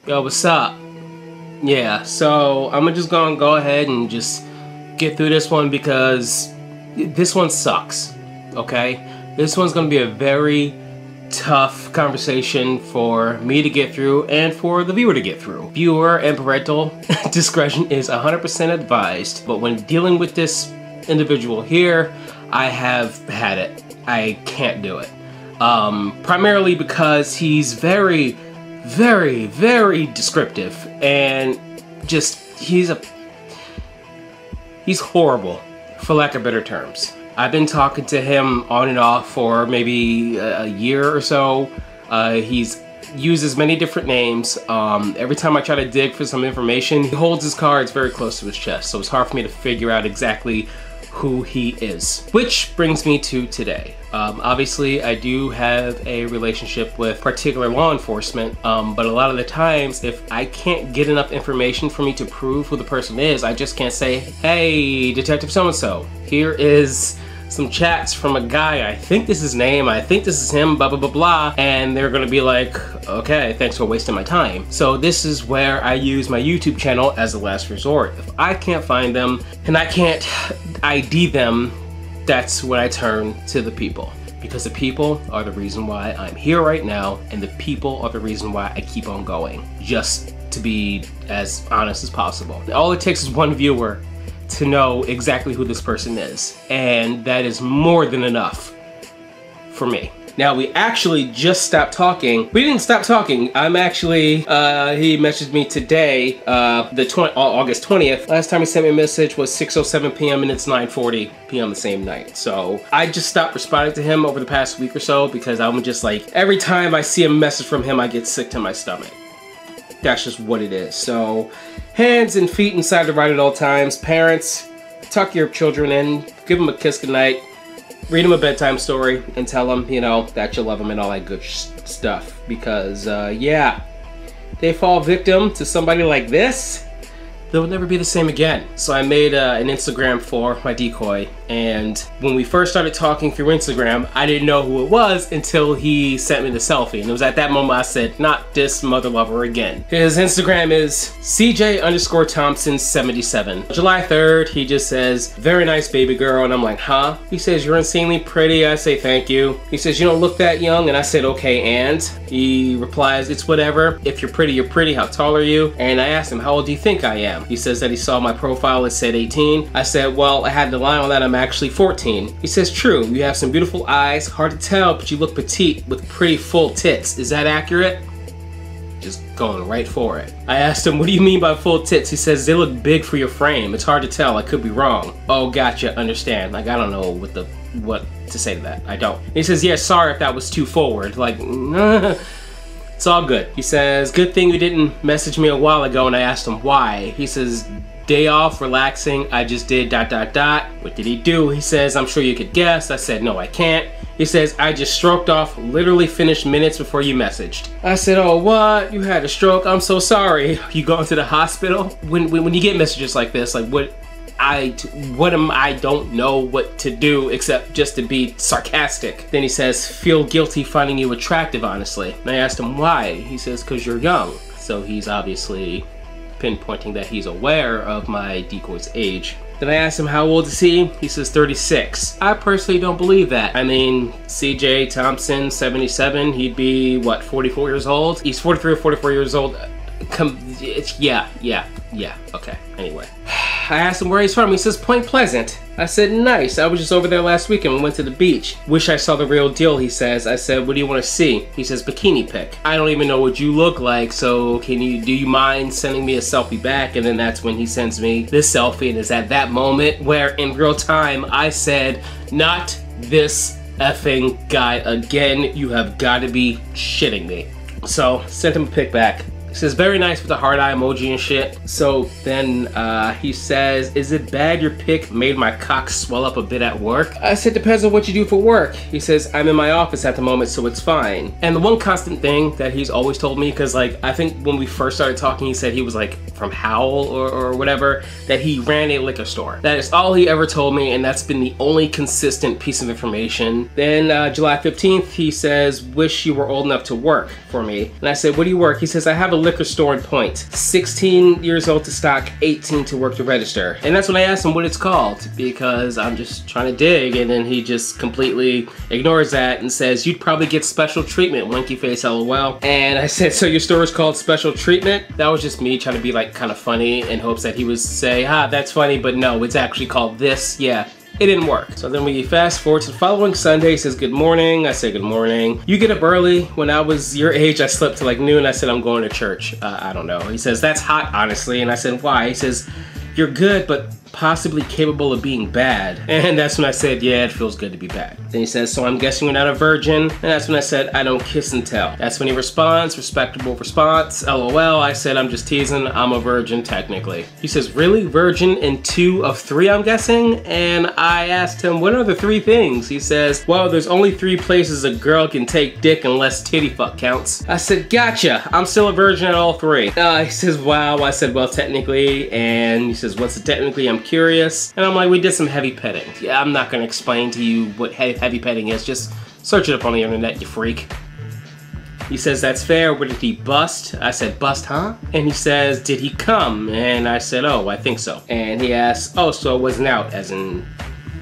Yo, what's up? Yeah, so I'm just gonna go ahead and just get through this one because this one sucks, okay? This one's gonna be a very tough conversation for me to get through and for the viewer to get through. Viewer and parental discretion is 100% advised, but when dealing with this individual here, I have had it. I can't do it. Primarily because he's very descriptive and just he's horrible, for lack of better terms. I've been talking to him on and off for maybe a year or so. He's uses many different names. Every time I try to dig for some information, he holds his cards very close to his chest, so it's hard for me to figure out exactly who he is. Which brings me to today. Obviously, I do have a relationship with particular law enforcement, but a lot of the times, if I can't get enough information for me to prove who the person is, I just can't say, hey, Detective so-and-so, here is some chats from a guy, I think this is his name, I think this is him, blah, blah, blah, blah, and they're gonna be like, okay, thanks for wasting my time. So this is where I use my YouTube channel as a last resort. If I can't find them and I can't ID them, that's when I turn to the people. Because the people are the reason why I'm here right now, and the people are the reason why I keep on going. Just to be as honest as possible. All it takes is one viewer to know exactly who this person is, and that is more than enough for me. Now, we actually just stopped talking. We didn't stop talking. I'm actually, he messaged me today, August 20th. Last time he sent me a message was 6:07 p.m. and it's 9:40 p.m. the same night. So I just stopped responding to him over the past week or so because I'm just like, every time I see a message from him, I get sick to my stomach. That's just what it is. So hands and feet inside the right at all times. Parents, tuck your children in, give them a kiss goodnight, read them a bedtime story, and tell them, you know, that you love them and all that good stuff. Because, yeah, they fall victim to somebody like this, they'll never be the same again. So I made an Instagram for my decoy, and when we first started talking through Instagram, I didn't know who it was until he sent me the selfie, and it was at that moment I said, not this mother lover again. His Instagram is CJ_Thompson77. July 3rd, he just says, very nice baby girl, and I'm like, huh? He says, you're insanely pretty. I say, thank you. He says, you don't look that young, and I said, okay, and? He replies, it's whatever. If you're pretty, you're pretty. How tall are you? And I asked him, how old do you think I am? He says that he saw my profile, it said 18. I said, well, I had to lie on that, I'm actually 14. He says, true, you have some beautiful eyes, hard to tell, but you look petite with pretty full tits. Is that accurate? Just going right for it. I asked him, what do you mean by full tits? He says, they look big for your frame. It's hard to tell, I could be wrong. Oh, gotcha, understand. Like, I don't know what to say to that. I don't. And he says, yeah, sorry if that was too forward. Like, it's all good. He says, good thing you didn't message me a while ago, and I asked him why. He says, day off, relaxing, I just did ... What did he do? He says, I'm sure you could guess. I said, no, I can't. He says, I just stroked off, literally finished minutes before you messaged. I said, oh, what? You had a stroke? I'm so sorry. You going to the hospital? When you get messages like this, like I don't know what to do except just to be sarcastic. Then he says, feel guilty finding you attractive, honestly. And I asked him why. He says, because you're young. So he's obviously pinpointing that he's aware of my decoy's age. Then I asked him how old is he? He says 36. I personally don't believe that. I mean, CJ Thompson, 77, he'd be, what, 44 years old? He's 43 or 44 years old. Yeah, okay, anyway. I asked him where he's from. He says, Point Pleasant. I said, nice. I was just over there last weekend. We went to the beach. Wish I saw the real deal, he says. I said, what do you want to see? He says, bikini pic. I don't even know what you look like, so do you mind sending me a selfie back? And then that's when he sends me this selfie, and it's at that moment where in real time I said, not this effing guy again. You have got to be shitting me. So sent him a pic back. He says, very nice with the heart eye emoji and shit. So then he says, is it bad your pic made my cock swell up a bit at work? I said, depends on what you do for work. He says, I'm in my office at the moment, so it's fine. And the one constant thing that he's always told me, because like, I think when we first started talking, he said he was like from Howell or whatever, that he ran a liquor store. That is all he ever told me, and that's been the only consistent piece of information. Then July 15th, he says, wish you were old enough to work for me. And I said, what do you work? He says, I have a liquor store in Point. 16 years old to stock, 18 to work the register. And that's when I asked him what it's called, because I'm just trying to dig, and then he just completely ignores that and says, you'd probably get special treatment, winky face, LOL. And I said, so your store is called Special Treatment? That was just me trying to be like kind of funny in hopes that he would say, that's funny, but no, it's actually called this. Yeah. It didn't work. So then we fast forward to the following Sunday. He says, good morning. I say, good morning. You get up early. When I was your age, I slept till like noon. I said, I'm going to church. I don't know. He says, that's hot, honestly. And I said, why? He says, you're good, but possibly capable of being bad. And that's when I said, yeah, it feels good to be bad. Then he says, so I'm guessing you're not a virgin. And that's when I said, I don't kiss and tell. That's when he responds, respectable response, LOL. I said, I'm just teasing, I'm a virgin technically. He says, really? Virgin in 2 of 3, I'm guessing? And I asked him, what are the 3 things? He says, well, there's only 3 places a girl can take dick unless titty fuck counts. I said, gotcha, I'm still a virgin at all 3. He says, wow. I said, well, technically. And he says, what's the technically? I'm curious. And I'm like, we did some heavy petting. Yeah, I'm not gonna explain to you what heavy petting is. Just search it up on the internet, you freak. He says, that's fair. What did he bust? I said, bust, huh? And he says, did he come? And I said, oh, I think so. And he asks, oh, so it wasn't out, as in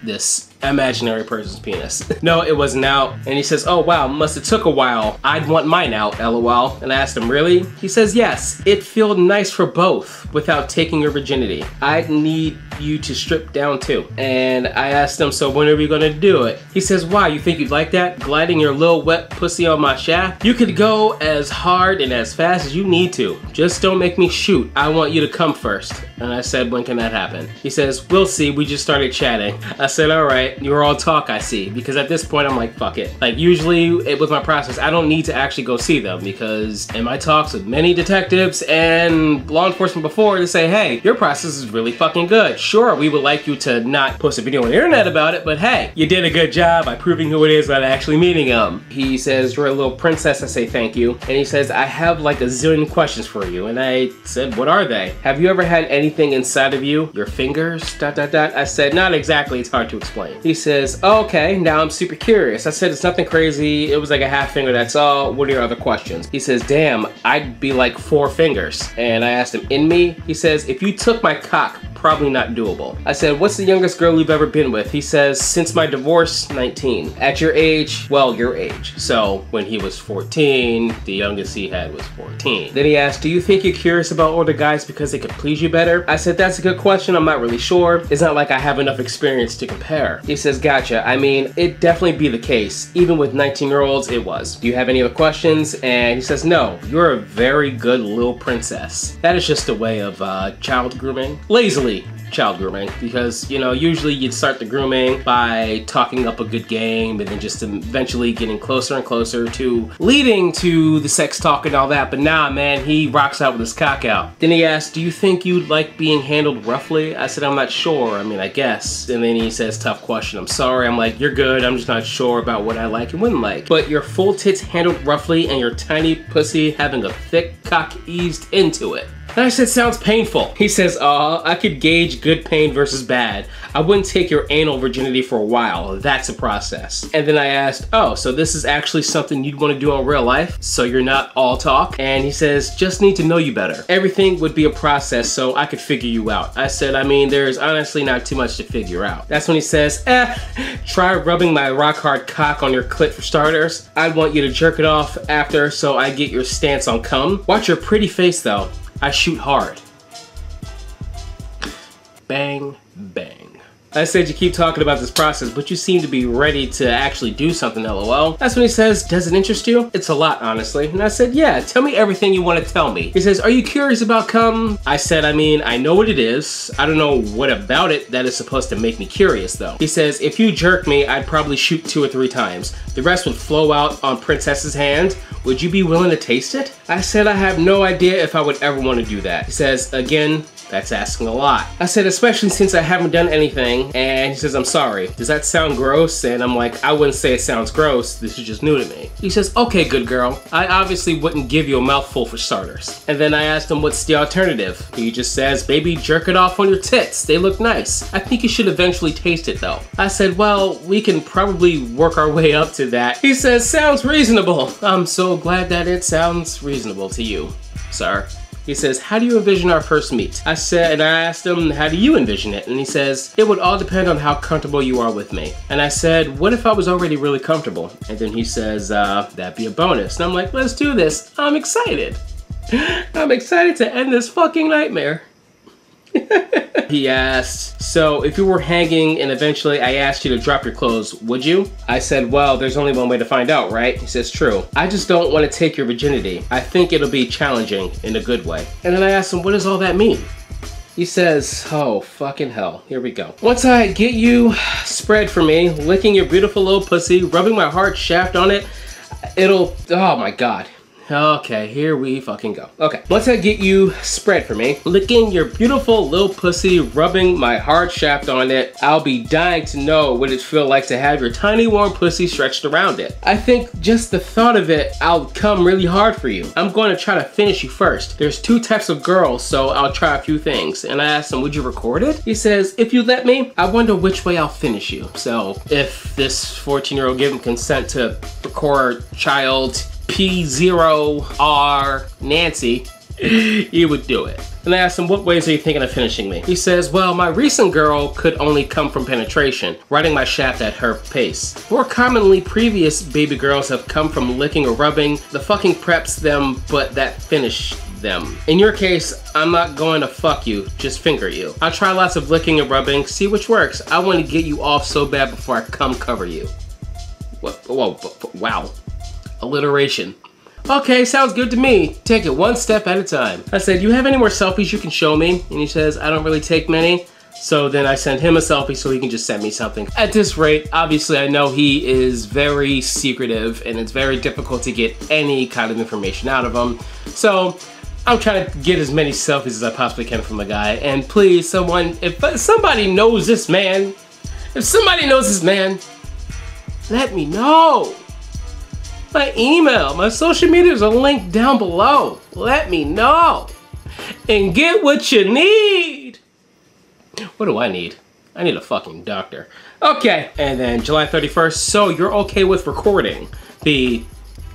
this imaginary person's penis. No, it wasn't out. And he says, oh wow, must have took a while. I'd want mine out, LOL. And I asked him, really? He says, yes, it felt nice for both without taking your virginity. I'd need you to strip down too. And I asked him, so when are we gonna do it? He says, wow, you think you'd like that? Gliding your little wet pussy on my shaft? You could go as hard and as fast as you need to. Just don't make me shoot. I want you to come first. And I said, when can that happen? He says, we'll see, we just started chatting. I said, all right, you're all talk, I see. Because at this point, I'm like, fuck it. Like usually with my process, I don't need to actually go see them, because in my talks with many detectives and law enforcement before, they say, hey, your process is really fucking good. Sure, we would like you to not post a video on the internet about it, but hey, you did a good job by proving who it is without actually meeting them. He says, you're a little princess. I say, thank you. And he says, I have like a zillion questions for you. And I said, what are they? Have you ever had anything inside of you? Your fingers? ... I said, not exactly, it's hard to explain. He says, oh, okay, now I'm super curious. I said, it's nothing crazy. It was like a half finger, that's all. What are your other questions? He says, damn, I'd be like 4 fingers. And I asked him, in me? He says, if you took my cock, probably not doable. I said, what's the youngest girl you've ever been with? He says, since my divorce, 19. At your age, well, your age. So when he was 14, the youngest he had was 14. Then he asked, do you think you're curious about older guys because they could please you better? I said, that's a good question. I'm not really sure. It's not like I have enough experience to compare. He says, gotcha. I mean, it'd definitely be the case. Even with 19-year-olds, it was. Do you have any other questions? And he says, no, you're a very good little princess. That is just a way of child grooming. Lazily child grooming, because you know, usually you'd start the grooming by talking up a good game and then just eventually getting closer and closer to leading to the sex talk and all that. But nah, man, he rocks out with his cock out. Then he asked, do you think you'd like being handled roughly? I said, I'm not sure. I mean, I guess. And then he says, tough question. I'm sorry. I'm like, you're good. I'm just not sure about what I like and wouldn't like. But your full tits handled roughly and your tiny pussy having a thick cock eased into it. And I said, sounds painful. He says, I could gauge good pain versus bad. I wouldn't take your anal virginity for a while. That's a process. And then I asked, oh, so this is actually something you'd want to do in real life? So you're not all talk? And he says, just need to know you better. Everything would be a process so I could figure you out. I said, I mean, there's honestly not too much to figure out. That's when he says, try rubbing my rock hard cock on your clit for starters. I'd want you to jerk it off after so I get your stance on cum. Watch your pretty face though. I shoot hard. Bang, bang. I said, you keep talking about this process, but you seem to be ready to actually do something, LOL. That's when he says, does it interest you? It's a lot, honestly. And I said, yeah, tell me everything you want to tell me. He says, are you curious about cum? I said, I mean, I know what it is. I don't know what about it that is supposed to make me curious, though. He says, if you jerk me, I'd probably shoot 2 or 3 times. The rest would flow out on Princess's hand. Would you be willing to taste it? I said, I have no idea if I would ever want to do that. He says, again, That's asking a lot. I said, especially since I haven't done anything. And he says, I'm sorry. Does that sound gross? And I'm like, I wouldn't say it sounds gross. This is just new to me. He says, okay, good girl. I obviously wouldn't give you a mouthful for starters. And then I asked him, what's the alternative? He just says, baby, jerk it off on your tits. They look nice. I think you should eventually taste it though. I said, well, we can probably work our way up to that. He says, sounds reasonable. I'm so glad that it sounds reasonable to you, sir. He says, how do you envision our first meet? I said, and I asked him, how do you envision it? And he says, it would all depend on how comfortable you are with me. And I said, what if I was already really comfortable? And then he says, that'd be a bonus. And I'm like, let's do this. I'm excited. I'm excited to end this fucking nightmare. He asked, so if you were hanging and eventually I asked you to drop your clothes, would you? I said, well, there's only one way to find out, right? He says, true. I just don't want to take your virginity. I think it'll be challenging in a good way. And then I asked him, what does all that mean? He says, oh, fucking hell. Here we go. Once I get you spread for me, licking your beautiful little pussy, rubbing my hard shaft on it, it'll, oh my God. Okay, here we fucking go. Okay, once I get you spread for me, licking your beautiful little pussy, rubbing my hard shaft on it, I'll be dying to know what it feel like to have your tiny warm pussy stretched around it. I think just the thought of it, I'll come really hard for you. I'm going to try to finish you first. There's 2 types of girls, so I'll try a few things. And I asked him, would you record it? He says, if you let me, I wonder which way I'll finish you. So if this 14-year-old gave him consent to record child P0R Nancy, he would do it. And I asked him, what ways are you thinking of finishing me? He says, well, my recent girl could only come from penetration, riding my shaft at her pace. More commonly, previous baby girls have come from licking or rubbing. The fucking preps them, but that finish them. In your case, I'm not going to fuck you, just finger you. I'll try lots of licking and rubbing, see which works. I want to get you off so bad before I come cover you. What? Whoa, wow. Alliteration. Okay, sounds good to me. Take it one step at a time. I said, you have any more selfies you can show me? And he says, I don't really take many. So then I send him a selfie so he can just send me something. At this rate, obviously I know he is very secretive and it's very difficult to get any kind of information out of him. So I'm trying to get as many selfies as I possibly can from the guy. And please, someone, if somebody knows this man, let me know. My email, my social medias are linked down below. Let me know. And get what you need. What do I need? I need a fucking doctor. Okay, and then July 31st, so you're okay with recording the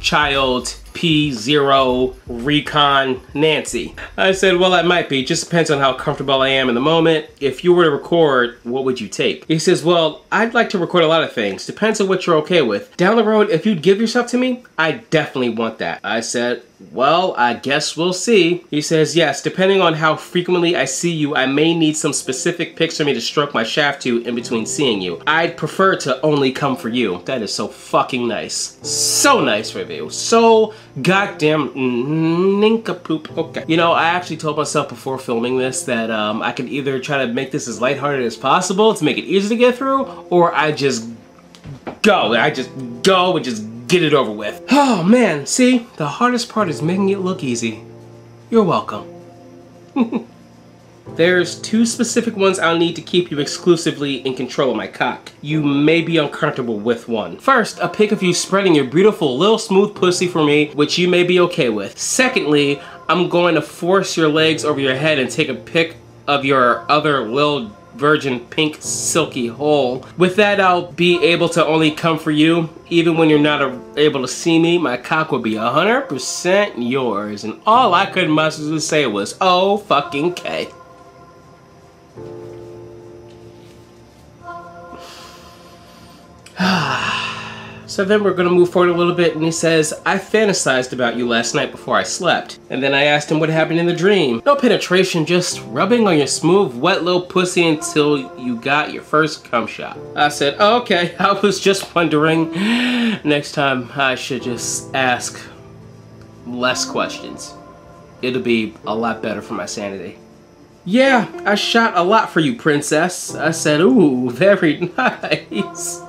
child P0 Recon Nancy? I said, well, that might be. Just depends on how comfortable I am in the moment. If you were to record, what would you take? He says, well, I'd like to record a lot of things. Depends on what you're okay with. Down the road, if you'd give yourself to me, I definitely want that. I said, well, I guess we'll see. He says, yes, depending on how frequently I see you, I may need some specific pics for me to stroke my shaft to in between seeing you. I'd prefer to only come for you. That is so fucking nice. So nice for you. So goddamn nincompoop. Okay. You know, I actually told myself before filming this that I could either try to make this as lighthearted as possible to make it easy to get through, or I just go and just get it over with. Oh man, see? The hardest part is making it look easy. You're welcome. There's 2 specific ones I'll need to keep you exclusively in control of my cock. You may be uncomfortable with one. First, a pic of you spreading your beautiful little smooth pussy for me, which you may be okay with. Secondly, I'm going to force your legs over your head and take a pic of your other little virgin pink silky hole. With that, I'll be able to only come for you. Even when you're not able to see me, my cock will be 100% yours. And all I could muster say was, oh fucking K. So then we're gonna move forward a little bit, and he says, I fantasized about you last night before I slept. And then I asked him what happened in the dream. No penetration, just rubbing on your smooth, wet little pussy until you got your first cum shot. I said, oh, okay, I was just wondering. Next time I should just ask less questions. It'll be a lot better for my sanity. Yeah, I shot a lot for you, princess. I said, ooh, very nice.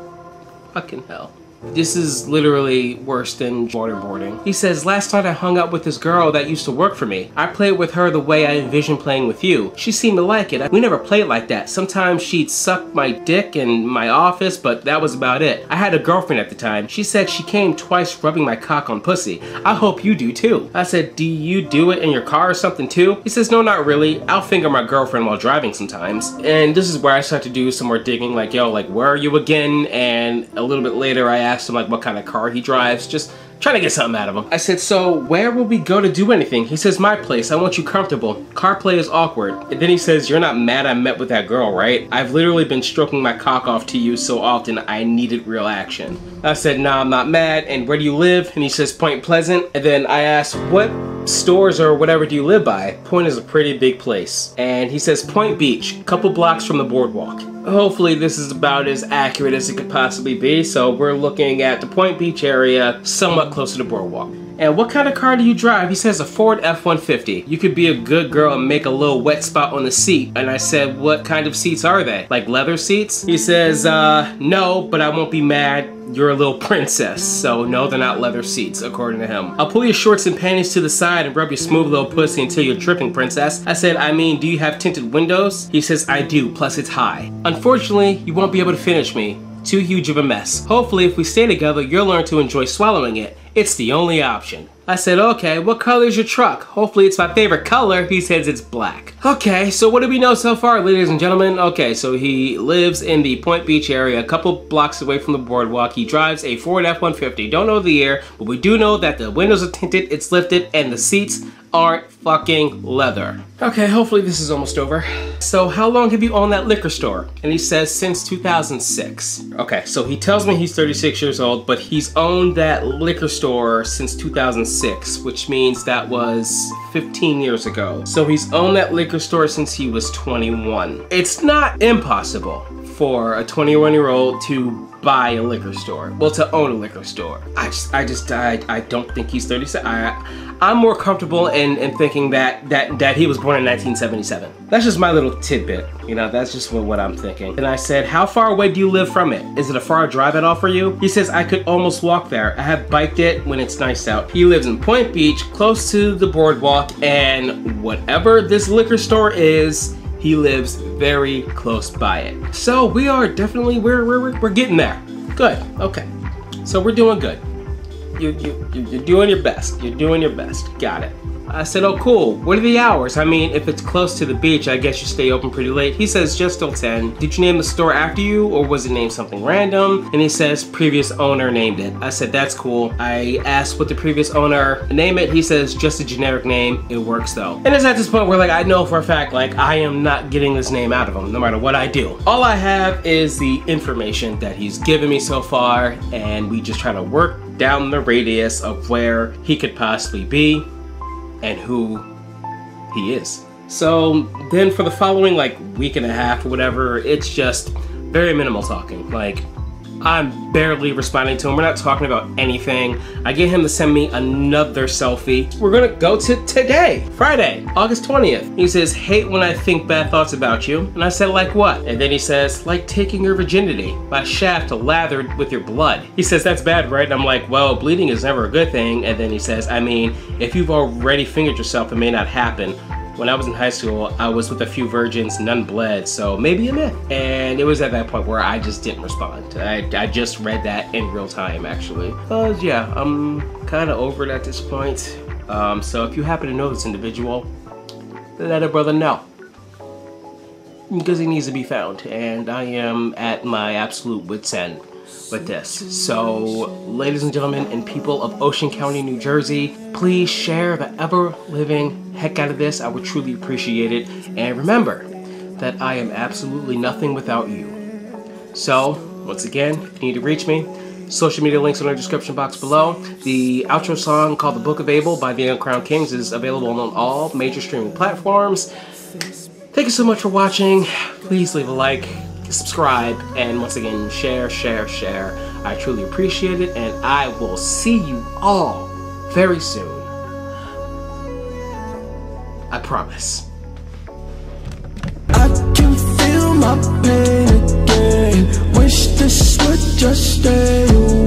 Fucking hell. This is literally worse than waterboarding. He says, last night I hung out with this girl that used to work for me. I played with her the way I envisioned playing with you. She seemed to like it. We never played like that. Sometimes she'd suck my dick in my office, but that was about it. I had a girlfriend at the time. She said she came twice rubbing my cock on pussy. I hope you do too. I said, do you do it in your car or something too? He says, no, not really. I'll finger my girlfriend while driving sometimes. And this is where I start to do some more digging, like, yo, like, where are you again? And a little bit later I asked him like what kind of car he drives, just trying to get something out of him. I said, so where will we go to do anything? He says, my place. I want you comfortable. Car play is awkward. And then he says, you're not mad I met with that girl, right? I've literally been stroking my cock off to you so often I needed real action. I said, nah, I'm not mad. And where do you live? And he says, Point Pleasant. And then I asked, what stores or whatever do you live by? Point is a pretty big place. And he says, Point Beach, a couple blocks from the boardwalk. Hopefully this is about as accurate as it could possibly be. So we're looking at the Point Beach area, somewhat close to the boardwalk. And what kind of car do you drive? He says a Ford F-150. You could be a good girl and make a little wet spot on the seat. And I said, what kind of seats are they? Like leather seats? He says, no, but I won't be mad. You're a little princess. So no, they're not leather seats, according to him. I'll pull your shorts and panties to the side and rub your smooth little pussy until you're dripping, princess. I said, I mean, do you have tinted windows? He says, I do, plus it's high. Unfortunately, you won't be able to finish me. Too huge of a mess. Hopefully, if we stay together, you'll learn to enjoy swallowing it. It's the only option. I said, okay, what color is your truck? Hopefully it's my favorite color. He says it's black. Okay, so what do we know so far, ladies and gentlemen? Okay, so he lives in the Point Beach area, a couple blocks away from the boardwalk. He drives a Ford F-150. Don't know the year, but we do know that the windows are tinted, it's lifted, and the seats aren't fucking leather. Okay, hopefully this is almost over. So how long have you owned that liquor store? And he says since 2006. Okay, so he tells me he's 36 years old, but he's owned that liquor store since 2006, which means that was 15 years ago. So he's owned that liquor store since he was 21. It's not impossible for a 21-year-old to buy a liquor store. Well, to own a liquor store. I don't think he's 36. I'm more comfortable in thinking that he was born in 1977. That's just my little tidbit. You know, that's just what I'm thinking. And I said, how far away do you live from it? Is it a far drive at all for you? He says, I could almost walk there. I have biked it when it's nice out. He lives in Point Beach, close to the boardwalk, and whatever this liquor store is, he lives very close by it. So we are definitely, we're getting there. Good, okay. So we're doing good. You're doing your best. You're doing your best. Got it. I said, oh cool, what are the hours? I mean, if it's close to the beach, I guess you stay open pretty late. He says, just till 10. Did you name the store after you, or was it named something random? And he says, previous owner named it. I said, that's cool. I asked what the previous owner named it. He says, just a generic name. It works though. And it's at this point where like, I know for a fact, like I am not getting this name out of him, no matter what I do. All I have is the information that he's given me so far, and we just try to work down the radius of where he could possibly be and who he is. So then for the following like week and a half or whatever, it's just very minimal talking. Like I'm barely responding to him. We're not talking about anything. I get him to send me another selfie. We're gonna go to today, Friday, August 20th. He says, hate when I think bad thoughts about you. And I said, like what? And then he says, like taking your virginity, my shaft lathered with your blood. He says, that's bad, right? And I'm like, well, bleeding is never a good thing. And then he says, I mean, if you've already fingered yourself, it may not happen. When I was in high school, I was with a few virgins, none bled, so maybe a myth. And it was at that point where I just didn't respond. I just read that in real time, actually. Yeah, I'm kind of over it at this point. So if you happen to know this individual, let a brother know. Because he needs to be found, and I am at my absolute wit's end with this. So, ladies and gentlemen, and people of Ocean County, New Jersey, please share the ever-living heck out of this. I would truly appreciate it. And remember that I am absolutely nothing without you. So, once again, if you need to reach me, social media links in the description box below. The outro song called The Book of Abel by the Uncrowned Kings is available on all major streaming platforms. Thank you so much for watching. Please leave a like, subscribe, and once again, share. I truly appreciate it, and I will see you all very soon. I promise. I can feel my pain again. Wish this would just stay away.